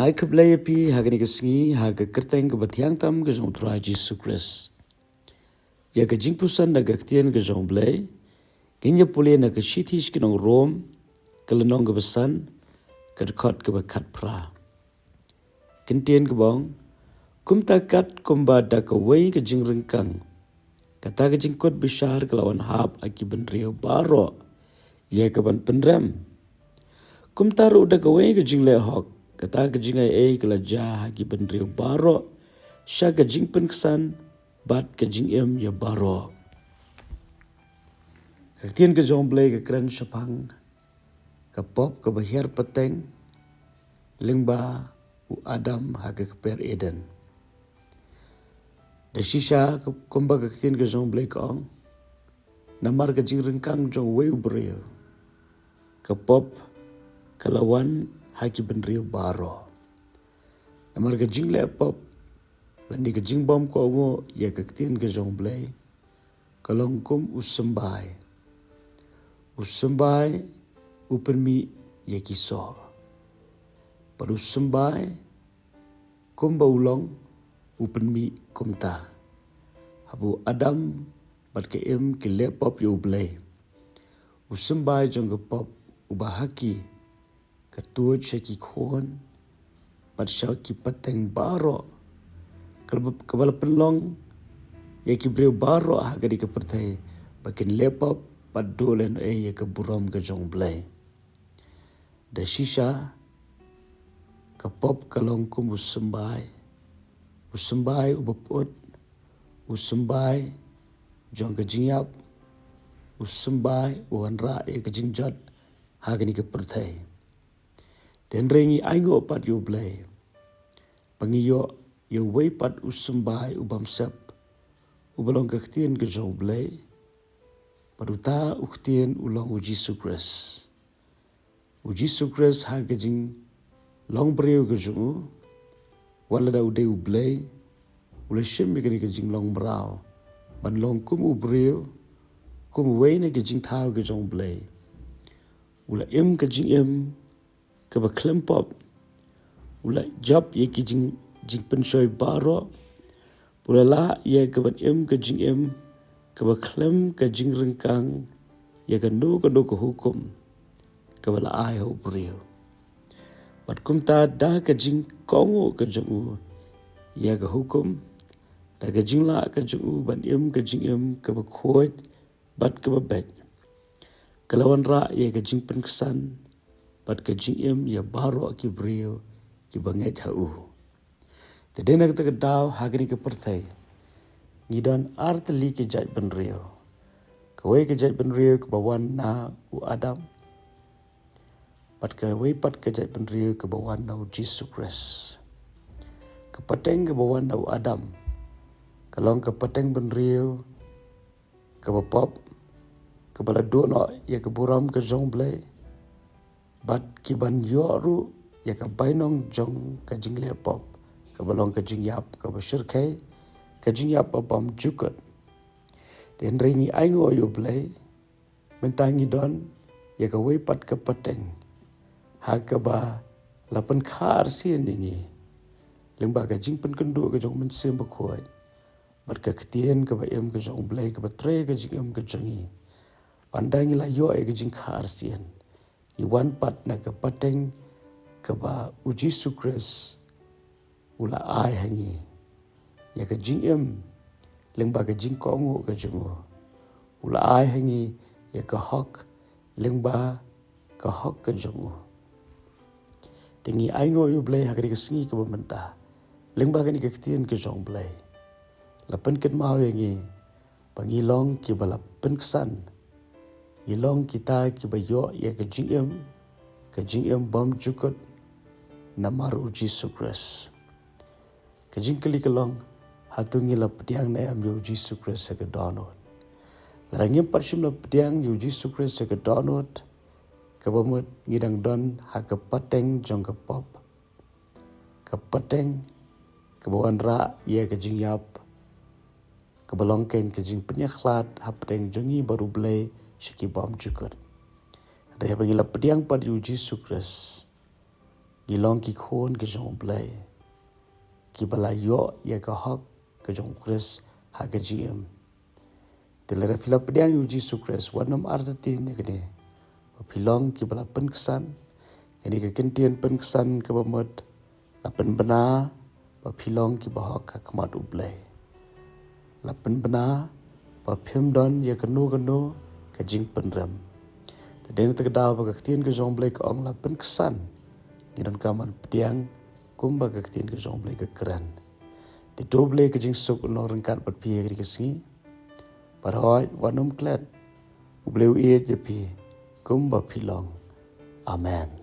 Hai ke belai pi haga ni kesengi haga kerteng ke batiang tam ke jong tura Jesus Christ. Ya ke jingpuson na gaktian ke jong belai, kenya pulih na ke shitish ke nong Rom, ke lenong ke besan, ke dekot ke bekat pra. Kentian ke bong, kum takat kumba da Kawei ke jingryngkang. Kata ke jingkot besar ke lawan hap aki benrio baroh, ya ke ban pynrem. Kum taru da Kawei ke jingle hok, kata ke jingai ke lajah aki benrio baroh, sya ke jingpen kesan, bat ke jingem ya baroh. Kaktian ke jong belai ke keren syapang, ke pop ke bahir peteng, lingba u Adam haga ke per Eden. Da shisha ke kumba kaktian ke jong belai ke ong, namar ke jingryngkang jong weu berio, ke pop ke lawan haki benrio baroh. Namar ke jingle pop, landi ke jingbom ko ongo ya kaktian ke jong belai, ke longkum usembai. Usembai upenmi ya kisor. Paru sembai kumba ulong upenmi kumta. Habu Adam bat ke em ke lepop ya ublay. Usembai jong ke pop ubahaki ketuat syaki khon bat syaki pateng baroh. Kebala pelong ya ki breu baroh haga di kepertai bakin lepop pat dolen ya ke buram ke jong belai. Da shisha ke pop kalong kum usembai. Usembai ubaput. Usembai jong ke jingyap. Usembai uanra ya ke jingjot haga ni ke pertai. Dan rengi aingo pat yu belai. Pangiyo yu wei pat usembai ubamsep. Ubalong kaktian ke jong belai. Paduta uktian ulang uji sukres. Uji sukres haga jing long breu ke jungu. Wala da ude ublay. Ula shim ke jing long brau. Ban long kum ubreu. Kum wei ke jing tau ke jong blay. Ula im ke jing im. Ke ba klempop. Ula job ye ke jing pensoi baroh. Ula la ye ke ban im ke jing im. Ke ba klem ke jingryngkang. Ya ke no ke hukum. Kebala ai ho breu. Bat kum ta da ke jing kongo ke jungu. Ya ke hukum. Da ke jing la ke jungu ban im ke jing im ke ba khoit bat ke ba bek. Kelawan ra ya ke jing penkesan bat ke jing im ya baroh ki breu ki banget hau. Tedena ke daw hagri ke pertai. Ngidan arteli ke jat benreu. Kawai ke jat benreu ke bawan na u Adam. Pat ke wei pat ke jat benreu ke bawan na u Jesus Christ. Kepateng ke bawan na u Adam. Kalong kepateng benreu ke bapop ke bala dono ya ke buram ke jong belai. Bat ki ban yoru ya ke bainong jong ke jingle pop. Ke balong ke jingyap ke besyirkai ke jingyap babam jukut. Dan ringi aingo yo belai. Mentangi don ya ke wei pat ke pateng. Haka ba lapan khar sien ini. Lengba ke jing pen kendu ke jong mensim berkuat. Bat ke ketien ke ba em ke jong belai ke batre ke jing em ke jongi. Pandangi la yo ke jing khar sien. Iwan pat na ke pateng ke ba uji sukres ula ai hangi. Ya ke jing em lengba ke jing kongo ke jongo. Ula ai hangi ya ke hok lengba ke hok ke jongo. Tengi aingo yu belai hagari ke sengi ke pementah. Lengba ke ni ke ketien ke jong belai. Lapan ket mau yengi. Pangilong ki bala penkesan. Ilong kita ki bayo ya ke jing em bom jukut namar uji sukres. Ke jing keli kelong hatungi la pediang na am uji sukres ke donut. Larangim parshim la pediang uji sukres ke donut. Kebamut ngidang don haka pateng jong ke pop. Ke pateng kebawan ra ya ke jingyap. Kebalongken ke jing penyaklat hapateng jongi baru belai syaki bom jukut. Ada yang panggil pediang pada uji sukres. Ngilong ki khon ke jong blai. Ki bala yo ya ka hak ke jong Chris ha ke GM. Telera fila pediang yu Jisu Chris wanam arzatin ya kene. Pilong ki bala penkesan. Kini ke kentian penkesan ke bamad. Lapan bena. Pilong ki bahak ka kemat ublai. Lapan bena. Pimdon ya kenu ke jing pynrem. Tadena tegadaw bagaktian ke jong blai ke ong lapan kesan. Ngidan kaman pediang. Kumba bagaktian ke jong blai ke keran. Di doble ke jing suk unong rengkat berpia ke kesengi. Parhoi wanum klet. Ubleu iya jepi. Kumba pilong. Amen.